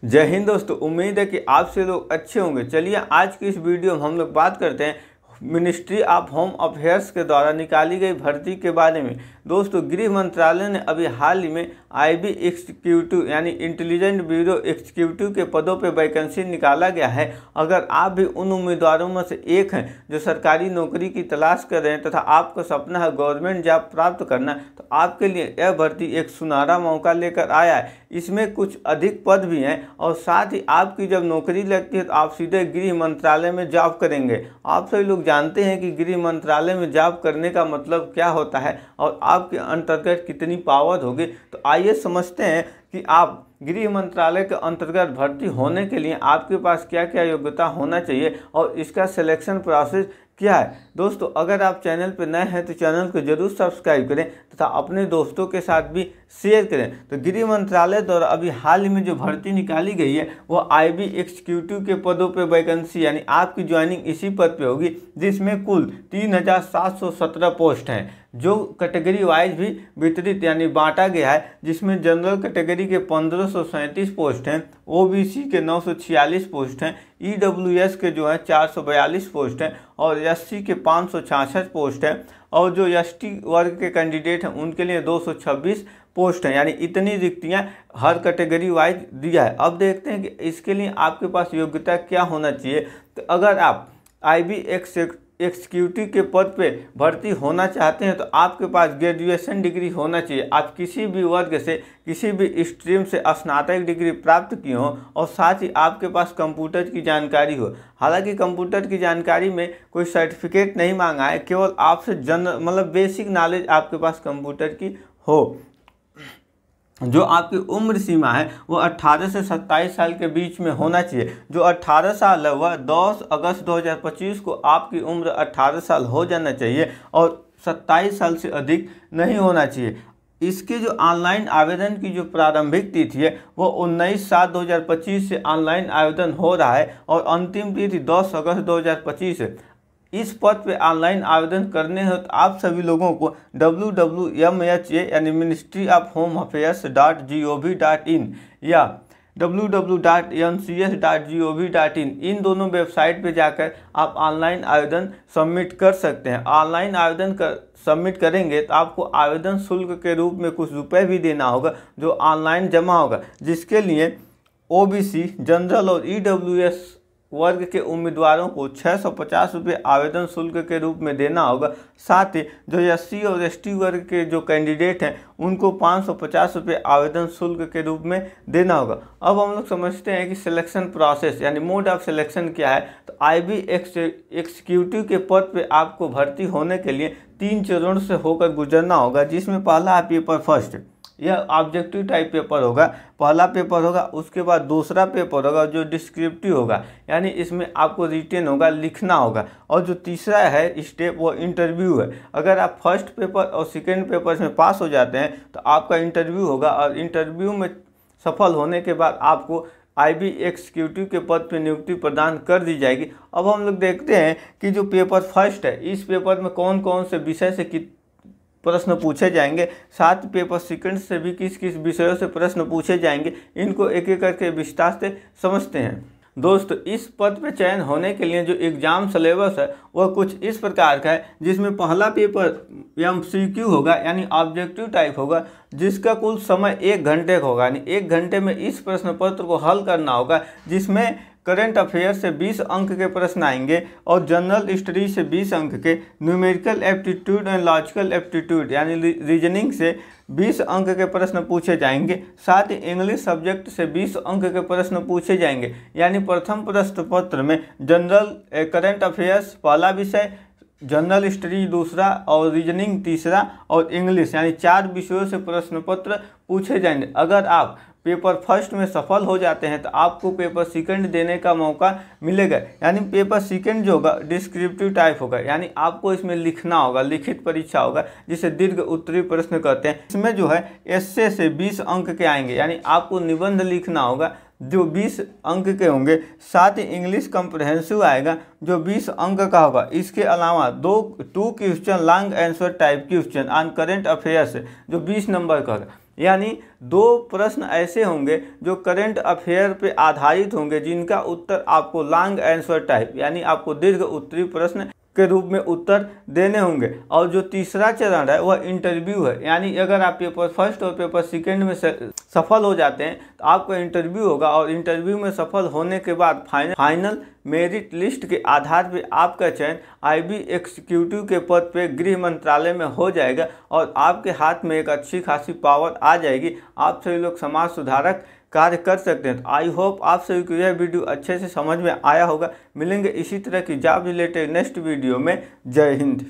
जय हिंद दोस्तों। उम्मीद है कि आप से लोग अच्छे होंगे। चलिए आज की इस वीडियो में हम लोग बात करते हैं मिनिस्ट्री ऑफ होम अफेयर्स के द्वारा निकाली गई भर्ती के बारे में। दोस्तों, गृह मंत्रालय ने अभी हाल ही में आईबी एग्जीक्यूटिव यानी इंटेलिजेंट ब्यूरो एग्जीक्यूटिव के पदों पर वैकेंसी निकाला गया है। अगर आप भी उन उम्मीदवारों में से एक हैं जो सरकारी नौकरी की तलाश कर रहे हैं तथा आपका सपना है गवर्नमेंट जॉब प्राप्त करना, तो आपके लिए यह भर्ती एक सुनहरा मौका लेकर आया है। इसमें कुछ अधिक पद भी हैं और साथ ही आपकी जब नौकरी लगती है तो आप सीधे गृह मंत्रालय में जॉब करेंगे। आप सभी लोग जानते हैं कि गृह मंत्रालय में जॉब करने का मतलब क्या होता है और आपके अंतर्गत कितनी पावर होगी। तो आइए समझते हैं कि आप गृह मंत्रालय के अंतर्गत भर्ती होने के लिए आपके पास क्या क्या योग्यता होना चाहिए और इसका सिलेक्शन प्रोसेस क्या है। दोस्तों, अगर आप चैनल पर नए हैं तो चैनल को जरूर सब्सक्राइब करें तथा अपने दोस्तों के साथ भी शेयर करें। तो गृह मंत्रालय द्वारा अभी हाल ही में जो भर्ती निकाली गई है वो आईबी एग्जीक्यूटिव के पदों पर वैकेंसी यानी आपकी ज्वाइनिंग इसी पद पे होगी, जिसमें कुल 3717 पोस्ट हैं जो कैटेगरी वाइज भी वितरित यानी बांटा गया है, जिसमें जनरल कैटेगरी के 1537 पोस्ट हैं, ओबीसी के 946 पोस्ट हैं, ईडब्ल्यूएस के जो है 442 पोस्ट हैं और एससी के 566 पोस्ट हैं और जो एसटी वर्ग के कैंडिडेट हैं उनके लिए 226 पोस्ट हैं। यानी इतनी रिक्तियां हर कैटेगरी वाइज दिया है। अब देखते हैं कि इसके लिए आपके पास योग्यता क्या होना चाहिए। तो अगर आप आईबी एग्जीक्यूटिव के पद पे भर्ती होना चाहते हैं तो आपके पास ग्रेजुएशन डिग्री होना चाहिए। आप किसी भी वर्ग से किसी भी स्ट्रीम से स्नातक डिग्री प्राप्त की हो और साथ ही आपके पास कंप्यूटर की जानकारी हो। हालांकि कंप्यूटर की जानकारी में कोई सर्टिफिकेट नहीं मांगा है, केवल आपसे मतलब बेसिक नॉलेज आपके पास कंप्यूटर की हो। जो आपकी उम्र सीमा है वो 18 से 27 साल के बीच में होना चाहिए। जो 18 साल है वह 10 अगस्त 2025 को आपकी उम्र 18 साल हो जाना चाहिए और 27 साल से अधिक नहीं होना चाहिए। इसके जो ऑनलाइन आवेदन की जो प्रारंभिक तिथि है वो 19/7/2025 से ऑनलाइन आवेदन हो रहा है और अंतिम तिथि 10 अगस्त 2025 है। इस पद पे ऑनलाइन आवेदन करने हो तो आप सभी लोगों को www.MHA यानी ministry of home affairs .gov.in या www.ncs.gov.in इन दोनों वेबसाइट पे जाकर आप ऑनलाइन आवेदन सबमिट कर सकते हैं। ऑनलाइन आवेदन सबमिट करेंगे तो आपको आवेदन शुल्क के रूप में कुछ रुपए भी देना होगा जो ऑनलाइन जमा होगा, जिसके लिए ओबीसी, जनरल और ईडब्ल्यूएस वर्ग के उम्मीदवारों को 650 रुपये आवेदन शुल्क के रूप में देना होगा। साथ ही जो एससी और एसटी वर्ग के जो कैंडिडेट हैं उनको 550 रुपये आवेदन शुल्क के रूप में देना होगा। अब हम लोग समझते हैं कि सिलेक्शन प्रोसेस यानी मोड ऑफ सिलेक्शन क्या है। तो आईबी एग्जीक्यूटिव के पद पे आपको भर्ती होने के लिए 3 चरणों से होकर गुजरना होगा, जिसमें पहला है पेपर फर्स्ट। यह ऑब्जेक्टिव टाइप पेपर होगा, पहला पेपर होगा। उसके बाद दूसरा पेपर होगा जो डिस्क्रिप्टिव होगा, यानी इसमें आपको रिटेन होगा, लिखना होगा। और जो तीसरा है स्टेप वो इंटरव्यू है। अगर आप फर्स्ट पेपर और सेकेंड पेपर में पास हो जाते हैं तो आपका इंटरव्यू होगा और इंटरव्यू में सफल होने के बाद आपको आईबी एग्जीक्यूटिव के पद पर नियुक्ति प्रदान कर दी जाएगी। अब हम लोग देखते हैं कि जो पेपर फर्स्ट है इस पेपर में कौन कौन से विषय से प्रश्न पूछे जाएंगे, साथ पेपर सेकंड से भी किस किस विषयों से प्रश्न पूछे जाएंगे, इनको एक एक करके विस्तार से समझते हैं। दोस्तों, इस पद पे चयन होने के लिए जो एग्जाम सिलेबस है वह कुछ इस प्रकार का है, जिसमें पहला पेपर MCQ होगा यानी ऑब्जेक्टिव टाइप होगा, जिसका कुल समय 1 घंटे का होगा। यानी 1 घंटे में इस प्रश्न पत्र को हल करना होगा, जिसमें करंट अफेयर से 20 अंक के प्रश्न आएंगे और जनरल स्टडी से 20 अंक के, numerical aptitude and logical aptitude यानी रीजनिंग से 20 अंक के प्रश्न पूछे जाएंगे। साथ ही इंग्लिश सब्जेक्ट से 20 अंक के प्रश्न पूछे जाएंगे। यानी प्रथम प्रश्न पत्र में जनरल करंट अफेयर्स पहला विषय, जनरल स्टडी दूसरा और रीजनिंग तीसरा और इंग्लिश यानी 4 विषयों से प्रश्न पत्र पूछे जाएंगे। अगर आप पेपर फर्स्ट में सफल हो जाते हैं तो आपको पेपर सेकंड देने का मौका मिलेगा। यानी पेपर सेकंड जो होगा डिस्क्रिप्टिव टाइप होगा, यानी आपको इसमें लिखना होगा, लिखित परीक्षा होगा, जिसे दीर्घ उत्तरीय प्रश्न कहते हैं। इसमें जो है एस्से से 20 अंक के आएंगे, यानी आपको निबंध लिखना होगा जो 20 अंक के होंगे। साथ ही इंग्लिश कॉम्प्रिहेंसिव आएगा जो 20 अंक का होगा। इसके अलावा 2 question long answer type question on current affairs जो 20 नंबर का होगा। यानी 2 प्रश्न ऐसे होंगे जो करंट अफेयर पे आधारित होंगे, जिनका उत्तर आपको लॉन्ग आंसर टाइप यानी आपको दीर्घ उत्तरीय प्रश्न के रूप में उत्तर देने होंगे। और जो तीसरा चरण है वह इंटरव्यू है, यानी अगर आप पेपर फर्स्ट और पेपर सेकंड में सफल हो जाते हैं तो आपका इंटरव्यू होगा, और इंटरव्यू में सफल होने के बाद फाइनल मेरिट लिस्ट के आधार पर आपका चयन IB एग्जीक्यूटिव के पद पे गृह मंत्रालय में हो जाएगा, और आपके हाथ में एक अच्छी खासी पावर आ जाएगी। आप सभी लोग समाज सुधारक कार्य कर सकते हैं। तो आई होप आप सभी को यह वीडियो अच्छे से समझ में आया होगा। मिलेंगे इसी तरह की जॉब रिलेटेड नेक्स्ट वीडियो में। जय हिंद।